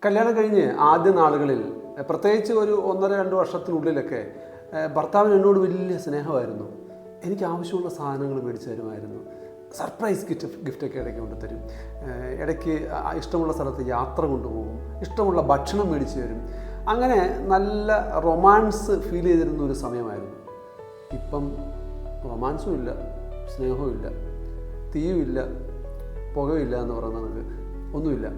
കല്യാണം കഴിഞ്ഞ് ആദ്യ നാളുകളിൽ പ്രത്യേകിച്ച് ഒരു 1.5-2 വർഷത്തിനുള്ളിലൊക്കെ ഭർത്താവിന് എന്നോട് വലിയ സ്നേഹമായിരുന്നു. എനിക്ക് ആവശ്യമുള്ള സാധനങ്ങൾ മേടിച്ചു തരുമായിരുന്നു. സർപ്രൈസ് ഗിഫ്റ്റൊക്കെ ഇടയ്ക്ക് കൊണ്ടുതരും. ഇടയ്ക്ക് ഇഷ്ടമുള്ള സ്ഥലത്ത് യാത്ര കൊണ്ടുപോകും. ഇഷ്ടമുള്ള ഭക്ഷണം മേടിച്ചു തരും. അങ്ങനെ നല്ല റൊമാൻസ് ഫീൽ ചെയ്തിരുന്ന ഒരു സമയമായിരുന്നു. ഇപ്പം റൊമാൻസും ഇല്ല, സ്നേഹവും ഇല്ല, തീയുമില്ല, പുകയില്ല എന്ന് പറയുന്നത് നമുക്ക് ഒന്നുമില്ല.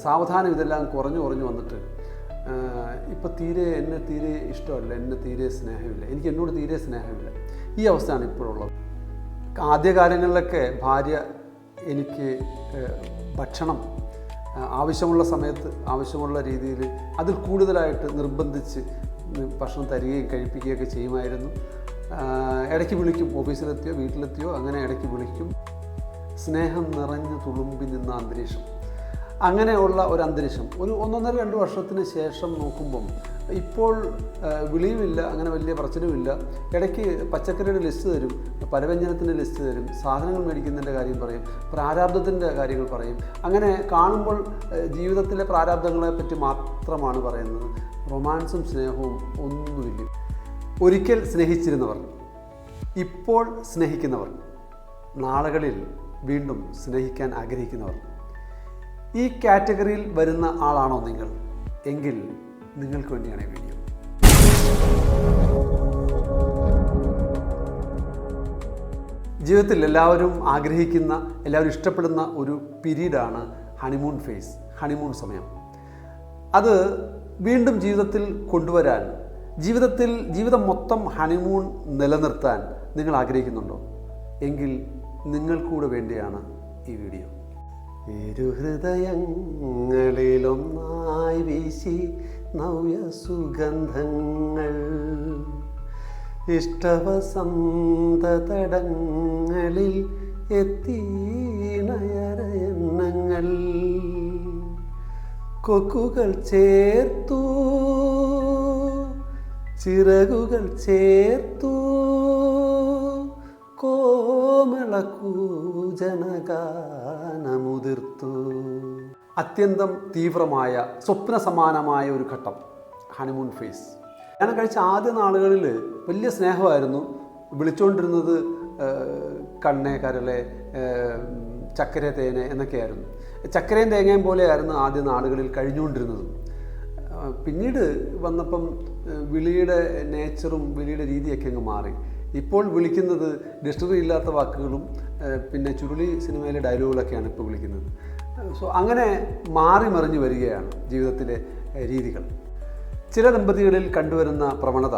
സാവധാനം ഇതെല്ലാം കുറഞ്ഞു വന്നിട്ട് ഇപ്പം എന്നെ തീരെ ഇഷ്ടമല്ല, എന്നെ തീരെ സ്നേഹമില്ല, എനിക്ക് എന്നോട് തീരെ സ്നേഹമില്ല. ഈ അവസ്ഥയാണ് ഇപ്പോഴുള്ളത്. ആദ്യകാലങ്ങളിലൊക്കെ ഭാര്യ എനിക്ക് ഭക്ഷണം ആവശ്യമുള്ള സമയത്ത് ആവശ്യമുള്ള രീതിയിൽ അതിൽ കൂടുതലായിട്ട് നിർബന്ധിച്ച് ഭക്ഷണം തരികയും കഴിപ്പിക്കുകയൊക്കെ ചെയ്യുമായിരുന്നു. ഇടയ്ക്ക് വിളിക്കും, ഓഫീസിലെത്തിയോ വീട്ടിലെത്തിയോ അങ്ങനെ ഇടയ്ക്ക് വിളിക്കും. സ്നേഹം നിറഞ്ഞു തുളുമ്പി നിന്ന അന്തരീക്ഷം, അങ്ങനെയുള്ള ഒരു അന്തരീക്ഷം ഒരു 1.5-2 വർഷത്തിന് ശേഷം നോക്കുമ്പം ഇപ്പോൾ വിളിയുമില്ല, അങ്ങനെ വലിയ പ്രശ്നവുമില്ല. ഇടയ്ക്ക് പച്ചക്കറിയുടെ ലിസ്റ്റ് തരും, പലവ്യഞ്ജനത്തിൻ്റെ ലിസ്റ്റ് തരും, സാധനങ്ങൾ മേടിക്കുന്നതിൻ്റെ കാര്യം പറയും, പ്രാരാബ്ധത്തിൻ്റെ കാര്യങ്ങൾ പറയും. അങ്ങനെ കാണുമ്പോൾ ജീവിതത്തിലെ പ്രാരാബ്ധങ്ങളെ പറ്റി മാത്രമാണ് പറയുന്നത്. റൊമാൻസും സ്നേഹവും ഒന്നുമില്ല. ഒരിക്കൽ സ്നേഹിച്ചിരുന്നവർ, ഇപ്പോൾ സ്നേഹിക്കുന്നവർ, നാളുകളിൽ വീണ്ടും സ്നേഹിക്കാൻ ആഗ്രഹിക്കുന്നവർ, ഈ കാറ്റഗറിയിൽ വരുന്ന ആളാണോ നിങ്ങൾ? എങ്കിൽ നിങ്ങൾക്ക് വേണ്ടിയാണ് ഈ വീഡിയോ. ജീവിതത്തിൽ എല്ലാവരും ആഗ്രഹിക്കുന്ന, എല്ലാവരും ഇഷ്ടപ്പെടുന്ന ഒരു പീരീഡാണ് ഹണിമൂൺ ഫേസ്, ഹണിമൂൺ സമയം. അത് വീണ്ടും ജീവിതത്തിൽ കൊണ്ടുവരാൻ, ജീവിതം മൊത്തം ഹണിമൂൺ നിലനിർത്താൻ നിങ്ങൾ ആഗ്രഹിക്കുന്നുണ്ടോ? എങ്കിൽ നിങ്ങൾക്കൂടെ വേണ്ടിയാണ് ഈ വീഡിയോ. ഇരുഹൃദയങ്ങളിലൊന്നായി വീശി നവ്യ സുഗന്ധങ്ങൾ, ഇഷ്ടവസന്ത തടങ്ങളിൽ എത്തി നയനയന്നങ്ങൾ, കൊക്കുകൾ ചേർത്തു ചിറകുകൾ ചേർത്തു കോമളകൂജനഗാനമുതിർത്തു. അത്യന്തം തീവ്രമായ സ്വപ്ന സമാനമായ ഒരു ഘട്ടം, ഹണിമൂൺ ഫേസ്. ഞാൻ കഴിച്ച ആദ്യ നാളുകളിൽ വലിയ സ്നേഹമായിരുന്നു. വിളിച്ചുകൊണ്ടിരുന്നത് കണ്ണേ കരളെ, ചക്കര തേനെ എന്നൊക്കെയായിരുന്നു. ചക്കരയും തേങ്ങയും പോലെയായിരുന്നു ആദ്യ നാളുകളിൽ കഴിഞ്ഞുകൊണ്ടിരുന്നത്. പിന്നീട് വന്നപ്പം വിളിയുടെ നേച്ചറും വിളിയുടെ രീതിയൊക്കെ അങ്ങ് മാറി. ഇപ്പോൾ വിളിക്കുന്നത് ഡിക്ഷണറി ഇല്ലാത്ത വാക്കുകളും പിന്നെ ചുരുളി സിനിമയിലെ ഡയലോഗുകളൊക്കെയാണ് ഇപ്പോൾ വിളിക്കുന്നത്. സോ അങ്ങനെ മാറി മറിഞ്ഞു വരികയാണ് ജീവിതത്തിലെ രീതികൾ. ചില ദമ്പതികളിൽ കണ്ടുവരുന്ന പ്രവണത,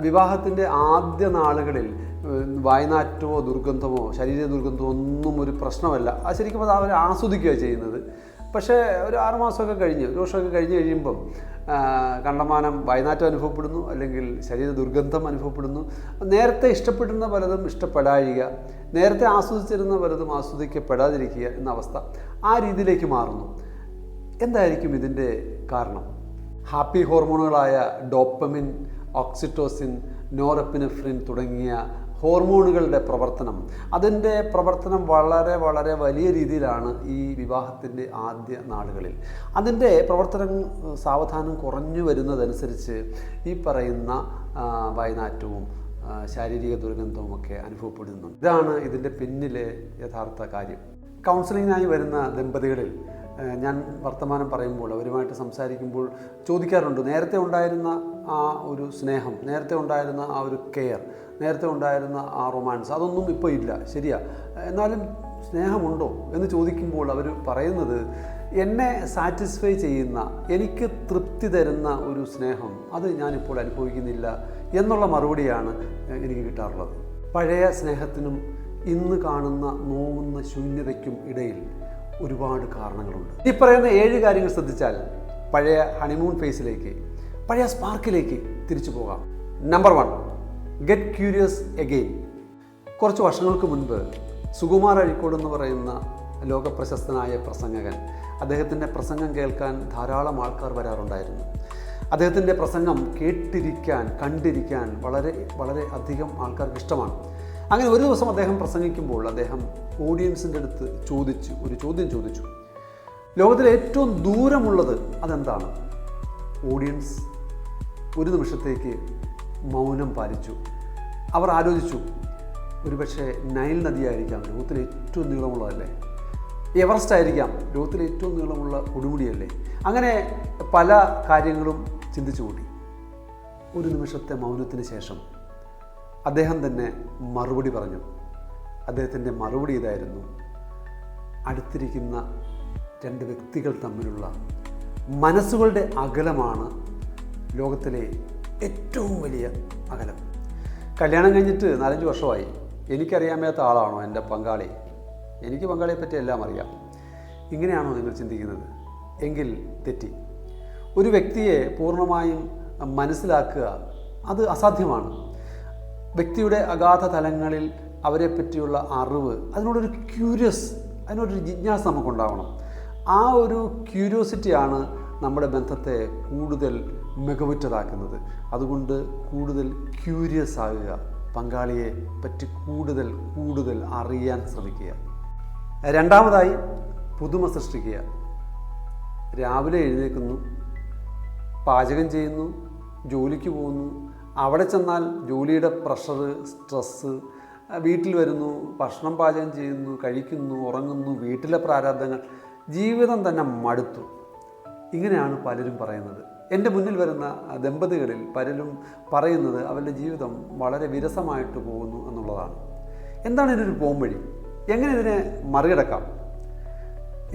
വിവാഹത്തിൻ്റെ ആദ്യ നാളുകളിൽ വായ്നാറ്റമോ ദുർഗന്ധമോ ശരീര ദുർഗന്ധമോ ഒന്നും ഒരു പ്രശ്നമല്ല. അത് ശരിക്കും അത് അവർ ആസ്വദിക്കുകയാണ് ചെയ്യുന്നത്. പക്ഷേ ഒരു 6 മാസമൊക്കെ കഴിഞ്ഞ്, 1 വർഷമൊക്കെ കഴിഞ്ഞ് കഴിയുമ്പം കണ്ടമാനം വായ്നാറ്റം അനുഭവപ്പെടുന്നു, അല്ലെങ്കിൽ ശരീര ദുർഗന്ധം അനുഭവപ്പെടുന്നു. നേരത്തെ ഇഷ്ടപ്പെടുന്ന പലതും ഇഷ്ടപ്പെടാതിരിക്കുക, നേരത്തെ ആസ്വദിച്ചിരുന്ന പലതും ആസ്വദിക്കപ്പെടാതിരിക്കുക എന്ന അവസ്ഥ ആ രീതിയിലേക്ക് മാറുന്നു. എന്തായിരിക്കും ഇതിൻ്റെ കാരണം? ഹാപ്പി ഹോർമോണുകളായ ഡോപ്പമിൻ, ഓക്സിറ്റോസിൻ, നോറെപ്പിനെഫ്രിൻ തുടങ്ങിയ ഹോർമോണുകളുടെ പ്രവർത്തനം, അതിൻ്റെ പ്രവർത്തനം വളരെ വളരെ വലിയ രീതിയിലാണ് ഈ വിവാഹത്തിൻ്റെ ആദ്യ നാളുകളിൽ. അതിൻ്റെ പ്രവർത്തനം സാവധാനം കുറഞ്ഞു വരുന്നതനുസരിച്ച് ഈ പറയുന്ന വായ്നാറ്റവും ശാരീരിക ദുർഗന്ധവും ഒക്കെ അനുഭവപ്പെടുന്നുണ്ട്. ഇതാണ് ഇതിൻ്റെ പിന്നിലെ യഥാർത്ഥ കാര്യം. കൗൺസിലിങ്ങിനായി വരുന്ന ദമ്പതികളിൽ ഞാൻ വർത്തമാനം പറയുമ്പോൾ, അവരുമായിട്ട് സംസാരിക്കുമ്പോൾ ചോദിക്കാറുണ്ട്, നേരത്തെ ഉണ്ടായിരുന്ന ആ ഒരു സ്നേഹം, നേരത്തെ ഉണ്ടായിരുന്ന ആ ഒരു കെയർ, നേരത്തെ ഉണ്ടായിരുന്ന ആ റൊമാൻസ്, അതൊന്നും ഇപ്പോൾ ഇല്ല, ശരിയാ, എന്നാലും സ്നേഹമുണ്ടോ എന്ന് ചോദിക്കുമ്പോൾ അവർ പറയുന്നത്, എന്നെ സാറ്റിസ്ഫൈ ചെയ്യുന്ന, എനിക്ക് തൃപ്തി തരുന്ന ഒരു സ്നേഹം അത് ഞാനിപ്പോൾ അനുഭവിക്കുന്നില്ല എന്നുള്ള മറുപടിയാണ് എനിക്ക് കിട്ടാറുള്ളത്. പഴയ സ്നേഹത്തിനും ഇന്ന് കാണുന്ന നോവുന്ന ശൂന്യതയ്ക്കും ഇടയിൽ ഒരുപാട് കാരണങ്ങളുണ്ട്. ഈ പറയുന്ന 7 കാര്യങ്ങൾ ശ്രദ്ധിച്ചാൽ പഴയ ഹണിമൂൺ ഫേസിലേക്ക്, പഴയ സ്പാർക്കിലേക്ക് തിരിച്ചു പോകാം. Number 1, get curious again. കുറച്ച് വർഷങ്ങൾക്ക് മുൻപ് സുകുമാർ അഴീക്കോട് എന്ന് പറയുന്ന ലോകപ്രശസ്തനായ പ്രസംഗകൻ, അദ്ദേഹത്തിൻ്റെ പ്രസംഗം കേൾക്കാൻ ധാരാളം ആൾക്കാർ വരാറുണ്ടായിരുന്നു. അദ്ദേഹത്തിൻ്റെ പ്രസംഗം കേട്ടിരിക്കാൻ, കണ്ടിരിക്കാൻ വളരെ വളരെ അധികം ആൾക്കാർക്ക് ഇഷ്ടമാണ്. അങ്ങനെ ഒരു ദിവസം അദ്ദേഹം പ്രസംഗിക്കുമ്പോൾ അദ്ദേഹം ഓഡിയൻസിൻ്റെ അടുത്ത് ഒരു ചോദ്യം ചോദിച്ചു. ലോകത്തിലെ ഏറ്റവും ദൂരമുള്ളത് അതെന്താണ്? ഓഡിയൻസ് ഒരു നിമിഷത്തേക്ക് മൗനം പാലിച്ചു. അവർ ആലോചിച്ചു, ഒരുപക്ഷെ നൈൽ നദിയായിരിക്കാം ലോകത്തിലെ ഏറ്റവും നീളമുള്ളതല്ലേ, എവറസ്റ്റ് ആയിരിക്കാം ലോകത്തിലെ ഏറ്റവും നീളമുള്ള കൊടുമുടിയല്ലേ. അങ്ങനെ പല കാര്യങ്ങളും ചിന്തിച്ചു കൂട്ടി. ഒരു നിമിഷത്തെ മൗനത്തിന് ശേഷം അദ്ദേഹം തന്നെ മറുപടി പറഞ്ഞു. അദ്ദേഹത്തിൻ്റെ മറുപടി ഇതായിരുന്നു: അടുത്തിരിക്കുന്ന രണ്ട് വ്യക്തികൾ തമ്മിലുള്ള മനസ്സുകളുടെ അകലമാണ് ലോകത്തിലെ ഏറ്റവും വലിയ അകലം. കല്യാണം കഴിഞ്ഞിട്ട് 4-5 വർഷമായി. എനിക്കറിയാൻ ആളാണോ എൻ്റെ പങ്കാളി? എനിക്ക് പങ്കാളിയെ പറ്റി എല്ലാം അറിയാം. ഇങ്ങനെയാണോ നിങ്ങൾ ചിന്തിക്കുന്നത്? എങ്കിൽ തെറ്റി. ഒരു വ്യക്തിയെ പൂർണ്ണമായും മനസ്സിലാക്കുക അത് അസാധ്യമാണ്. വ്യക്തിയുടെ അഗാധ തലങ്ങളിൽ അവരെ പറ്റിയുള്ള അറിവ്, അതിനോടൊരു ജിജ്ഞാസ നമുക്കുണ്ടാവണം. ആ ഒരു ക്യൂരിയോസിറ്റിയാണ് നമ്മുടെ ബന്ധത്തെ കൂടുതൽ മികവുറ്റതാക്കുന്നത്. അതുകൊണ്ട് കൂടുതൽ ക്യൂരിയസ് ആകുക, പങ്കാളിയെ പറ്റി കൂടുതൽ അറിയാൻ ശ്രമിക്കുക. രണ്ടാമതായി, പുതുമ സൃഷ്ടിക്കുക. രാവിലെ എഴുന്നേൽക്കുന്നു, പാചകം ചെയ്യുന്നു, ജോലിക്ക് പോകുന്നു, അവിടെ ചെന്നാൽ ജോലിയുടെ പ്രഷർ, സ്ട്രെസ്സ്, വീട്ടിൽ വരുന്നു, ഭക്ഷണം പാചകം ചെയ്യുന്നു, കഴിക്കുന്നു, ഉറങ്ങുന്നു, വീട്ടിലെ പ്രാരാബ്ദങ്ങൾ, ജീവിതം തന്നെ മടുത്തു. ഇങ്ങനെയാണ് പലരും പറയുന്നത്. എൻ്റെ മുന്നിൽ വരുന്ന ദമ്പതികളിൽ പലരും പറയുന്നത് അവരുടെ ജീവിതം വളരെ വിരസമായിട്ട് പോകുന്നു എന്നുള്ളതാണ്. എന്താണ് ഇതിനൊരു പോംവഴി? എങ്ങനെ ഇതിനെ മറികടക്കാം?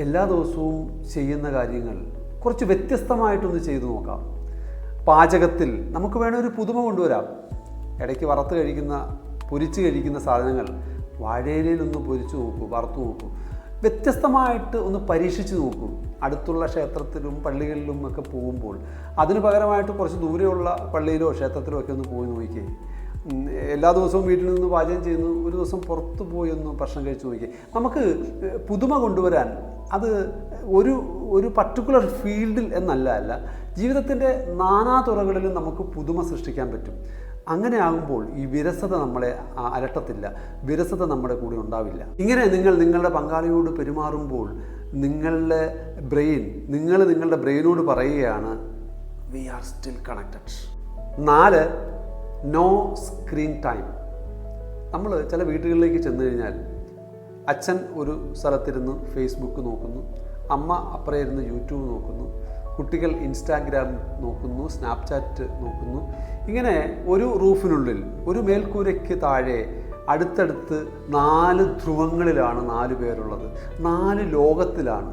എല്ലാ ദിവസവും ചെയ്യുന്ന കാര്യങ്ങൾ കുറച്ച് വ്യത്യസ്തമായിട്ടൊന്ന് ചെയ്തു നോക്കാം. പാചകത്തിൽ നമുക്ക് വേണമെങ്കിൽ ഒരു പുതുമ കൊണ്ടുവരാം. ഇടയ്ക്ക് പൊരിച്ച് കഴിക്കുന്ന സാധനങ്ങൾ വാഴയിലൊന്ന് പൊരിച്ചു നോക്കൂ, വറുത്തു നോക്കൂ. വ്യത്യസ്തമായിട്ട് ഒന്ന് പരീക്ഷിച്ച് നോക്കൂ. അടുത്തുള്ള ക്ഷേത്രത്തിലും പള്ളികളിലും ഒക്കെ പോകുമ്പോൾ അതിന് പകരമായിട്ട് കുറച്ച് ദൂരെയുള്ള പള്ളിയിലോ ക്ഷേത്രത്തിലോ ഒക്കെ ഒന്ന് പോയി നോക്കിയേ. എല്ലാ ദിവസവും വീട്ടിൽ നിന്ന് പാചകം ചെയ്യുന്നു, ഒരു ദിവസം പുറത്ത് പോയി ഒന്ന് ഭക്ഷണം കഴിച്ച് നോക്കിയേ. നമുക്ക് പുതുമ കൊണ്ടുവരാൻ അത് ഒരു പർട്ടിക്കുലർ ഫീൽഡിൽ എന്നല്ല, ജീവിതത്തിൻ്റെ നാനാ തുറകളിലും നമുക്ക് പുതുമ സൃഷ്ടിക്കാൻ പറ്റും. അങ്ങനെ ആകുമ്പോൾ ഈ വിരസത നമ്മളെ അലട്ടത്തില്ല, വിരസത നമ്മുടെ കൂടെ ഉണ്ടാവില്ല. ഇങ്ങനെ നിങ്ങളുടെ പങ്കാളിയോട് പെരുമാറുമ്പോൾ നിങ്ങളുടെ ബ്രെയിനോട് പറയുകയാണ്, we are still connected. 4, no screen time. നമ്മൾ ചില വീടുകളിലേക്ക് ചെന്ന് കഴിഞ്ഞാൽ അച്ഛൻ ഒരു സ്ഥലത്തിരുന്ന് ഫേസ്ബുക്ക് നോക്കുന്നു, അമ്മ അപ്പുറം ഇരുന്ന് യൂട്യൂബ് നോക്കുന്നു, കുട്ടികൾ ഇൻസ്റ്റാഗ്രാം നോക്കുന്നു, സ്നാപ്ചാറ്റ് നോക്കുന്നു. ഇങ്ങനെ ഒരു റൂഫിനുള്ളിൽ, ഒരു മേൽക്കൂരയ്ക്ക് താഴെ അടുത്തടുത്ത് 4 ധ്രുവങ്ങളിലാണ് 4 പേരുള്ളത്, 4 ലോകത്തിലാണ്.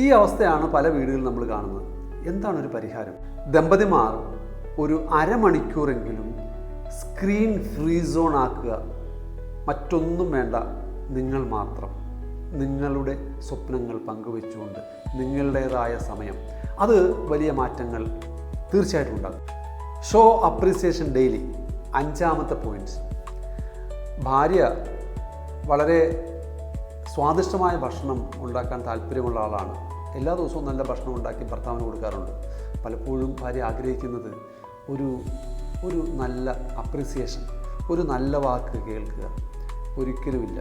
ഈ അവസ്ഥയാണ് പല വീടുകളിൽ നമ്മൾ കാണുന്നത്. എന്താണ് ഒരു പരിഹാരം? ദമ്പതിമാർ ഒരു അരമണിക്കൂറെങ്കിലും സ്ക്രീൻ ഫ്രീ സോൺ ആക്കുക. മറ്റൊന്നും വേണ്ട, നിങ്ങൾ മാത്രം, നിങ്ങളുടെ സ്വപ്നങ്ങൾ പങ്കുവെച്ചുകൊണ്ട് നിങ്ങളുടേതായ സമയം. അത് വലിയ മാറ്റങ്ങൾ തീർച്ചയായിട്ടും ഉണ്ടാകും. Show appreciation daily. 5ാമത്തെ പോയിന്റ്, ഭാര്യ വളരെ സ്വാദിഷ്ടമായ ഭക്ഷണം ഉണ്ടാക്കാൻ താല്പര്യമുള്ള ആളാണ്. എല്ലാ ദിവസവും നല്ല ഭക്ഷണം ഉണ്ടാക്കി ഭർത്താവിന് കൊടുക്കാറുണ്ട്. പലപ്പോഴും ഭാര്യ ആഗ്രഹിക്കുന്നത് ഒരു നല്ല അപ്രീസിയേഷൻ, ഒരു നല്ല വാക്ക് കേൾക്കുക. ഒരിക്കലുമില്ല.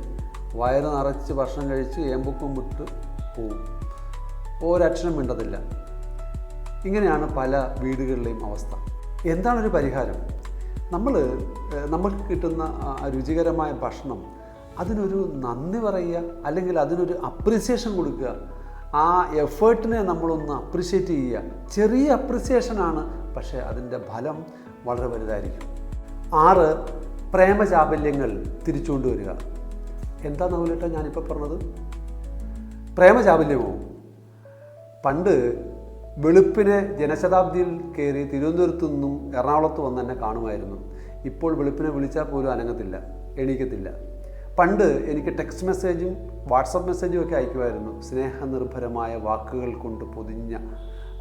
വയറ് നിറച്ച് ഭക്ഷണം കഴിച്ച് ഏമ്പൊക്കും വിട്ട് പോവും, ഒരക്ഷരം മിണ്ടതില്ല. ഇങ്ങനെയാണ് പല വീടുകളിലെയും അവസ്ഥ. എന്താണൊരു പരിഹാരം? നമുക്ക് കിട്ടുന്ന രുചികരമായ ഭക്ഷണം അതിനൊരു നന്ദി പറയുക, അല്ലെങ്കിൽ അതിനൊരു അപ്രീസിയേഷൻ കൊടുക്കുക. ആ എഫേർട്ടിനെ നമ്മളൊന്ന് അപ്രീഷിയേറ്റ് ചെയ്യുക. ചെറിയ അപ്രീസിയേഷനാണ്, പക്ഷേ അതിൻ്റെ ഫലം വളരെ വലുതായിരിക്കും. 6, പ്രേമചാബല്യങ്ങൾ തിരിച്ചുകൊണ്ടുവരിക. എന്താ നവലേട്ട ഞാനിപ്പോൾ പറഞ്ഞത്? പ്രേമചാബല്യമോ? പണ്ട് വെളുപ്പിനെ ജനശതാബ്ദിയിൽ കയറി തിരുവനന്തപുരത്തു നിന്നും എറണാകുളത്ത് വന്ന് എന്നെ കാണുമായിരുന്നു. ഇപ്പോൾ വെളുപ്പിനെ വിളിച്ചാൽ പോലും അനങ്ങത്തില്ല, എണീക്കത്തില്ല. പണ്ട് എനിക്ക് ടെക്സ്റ്റ് മെസ്സേജും വാട്സപ്പ് മെസ്സേജും ഒക്കെ അയക്കുമായിരുന്നു, സ്നേഹനിർഭരമായ വാക്കുകൾ കൊണ്ട് പൊതിഞ്ഞ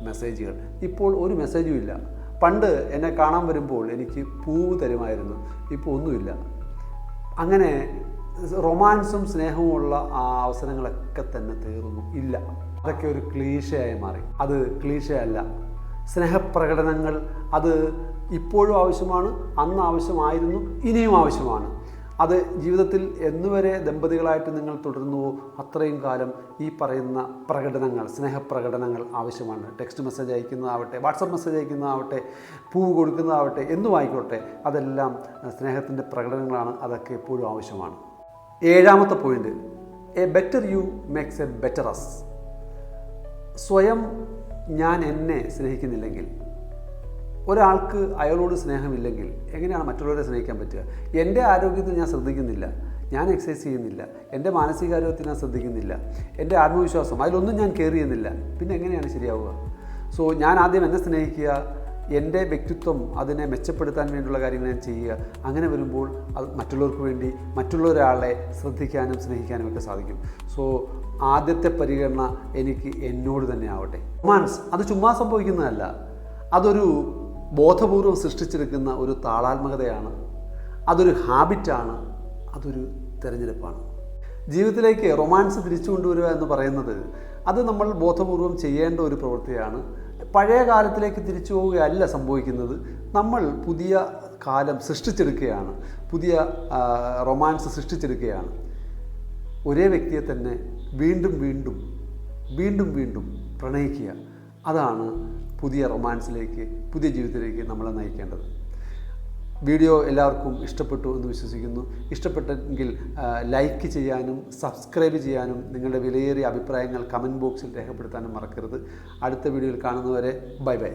മെസ്സേജുകൾ. ഇപ്പോൾ ഒരു മെസ്സേജും ഇല്ല. പണ്ട് എന്നെ കാണാൻ വരുമ്പോൾ എനിക്ക് പൂവ് തരുമായിരുന്നു, ഇപ്പോൾ ഒന്നുമില്ല. അങ്ങനെ റൊമാൻസും സ്നേഹവുമുള്ള ആ അവസരങ്ങളൊക്കെ തന്നെ തീർന്നു, ഇല്ല. അതൊക്കെ ഒരു ക്ലീഷയായി മാറി. അത് ക്ലീഷയല്ല. സ്നേഹപ്രകടനങ്ങൾ അത് ഇപ്പോഴും ആവശ്യമാണ്, അന്ന് ആവശ്യമായിരുന്നു, ഇനിയും ആവശ്യമാണ്. അത് ജീവിതത്തിൽ എന്നുവരെ ദമ്പതികളായിട്ട് നിങ്ങൾ തുടരുന്നുവോ അത്രയും കാലം ഈ പറയുന്ന പ്രകടനങ്ങൾ, സ്നേഹപ്രകടനങ്ങൾ ആവശ്യമാണ്. ടെക്സ്റ്റ് മെസ്സേജ് അയക്കുന്നതാവട്ടെ, വാട്സപ്പ് മെസ്സേജ് അയക്കുന്നതാവട്ടെ, പൂവ് കൊടുക്കുന്നതാവട്ടെ, എന്തുമായിക്കോട്ടെ, അതെല്ലാം സ്നേഹത്തിൻ്റെ പ്രകടനങ്ങളാണ്. അതൊക്കെ എപ്പോഴും ആവശ്യമാണ്. 7ാമത്തെ point, a better you makes a better us. സ്വയം ഞാൻ എന്നെ സ്നേഹിക്കുന്നില്ലെങ്കിൽ, ഒരാൾക്ക് അയാളോട് സ്നേഹമില്ലെങ്കിൽ എങ്ങനെയാണ് മറ്റുള്ളവരെ സ്നേഹിക്കാൻ പറ്റുക? എൻ്റെ ആരോഗ്യത്തിൽ ഞാൻ ശ്രദ്ധിക്കുന്നില്ല, ഞാൻ എക്സസൈസ് ചെയ്യുന്നില്ല, എൻ്റെ മാനസികാരോഗ്യത്തിൽ ഞാൻ ശ്രദ്ധിക്കുന്നില്ല, എൻ്റെ ആത്മവിശ്വാസം അതിലൊന്നും ഞാൻ കെയർ ചെയ്യുന്നില്ല, പിന്നെ എങ്ങനെയാണ് ശരിയാവുക? സോ ഞാൻ ആദ്യം എന്നെ സ്നേഹിക്കുക, എൻ്റെ വ്യക്തിത്വം അതിനെ മെച്ചപ്പെടുത്താൻ വേണ്ടിയുള്ള കാര്യങ്ങൾ ഞാൻ ചെയ്യുക. അങ്ങനെ വരുമ്പോൾ അത് മറ്റുള്ളവർക്ക് വേണ്ടി മറ്റുള്ളൊരാളെ ശ്രദ്ധിക്കാനും സ്നേഹിക്കാനും ഒക്കെ സാധിക്കും. സോ ആദ്യത്തെ പരിഗണന എനിക്ക് എന്നോട് തന്നെ ആവട്ടെ. റൊമാൻസ് അത് ചുമ്മാ സംഭവിക്കുന്നതല്ല, അതൊരു ബോധപൂർവം സൃഷ്ടിച്ചെടുക്കുന്ന ഒരു താളാത്മകതയാണ്, അതൊരു ഹാബിറ്റാണ്, അതൊരു തിരഞ്ഞെടുപ്പാണ്. ജീവിതത്തിലേക്ക് റൊമാൻസ് തിരിച്ചു കൊണ്ടുവരിക എന്ന് പറയുന്നത് അത് നമ്മൾ ബോധപൂർവം ചെയ്യേണ്ട ഒരു പ്രവൃത്തിയാണ്. പഴയ കാലത്തിലേക്ക് തിരിച്ചു പോവുകയല്ല സംഭവിക്കുന്നത്, നമ്മൾ പുതിയ കാലം സൃഷ്ടിച്ചെടുക്കുകയാണ്, പുതിയ റൊമാൻസ് സൃഷ്ടിച്ചെടുക്കുകയാണ്. ഒരേ വ്യക്തിയെ തന്നെ വീണ്ടും വീണ്ടും വീണ്ടും വീണ്ടും പ്രണയിക്കുക, അതാണ് പുതിയ റൊമാൻസിലേക്ക്, പുതിയ ജീവിതത്തിലേക്ക് നമ്മളെ നയിക്കേണ്ടത്. വീഡിയോ എല്ലാവർക്കും ഇഷ്ടപ്പെട്ടു എന്ന് വിശ്വസിക്കുന്നു. ഇഷ്ടപ്പെട്ടെങ്കിൽ ലൈക്ക് ചെയ്യാനും സബ്സ്ക്രൈബ് ചെയ്യാനും നിങ്ങളുടെ വിലയേറിയ അഭിപ്രായങ്ങൾ കമൻറ്റ് ബോക്സിൽ രേഖപ്പെടുത്താനും മറക്കരുത്. അടുത്ത വീഡിയോയിൽ കാണുന്നവരെ ബൈ ബൈ.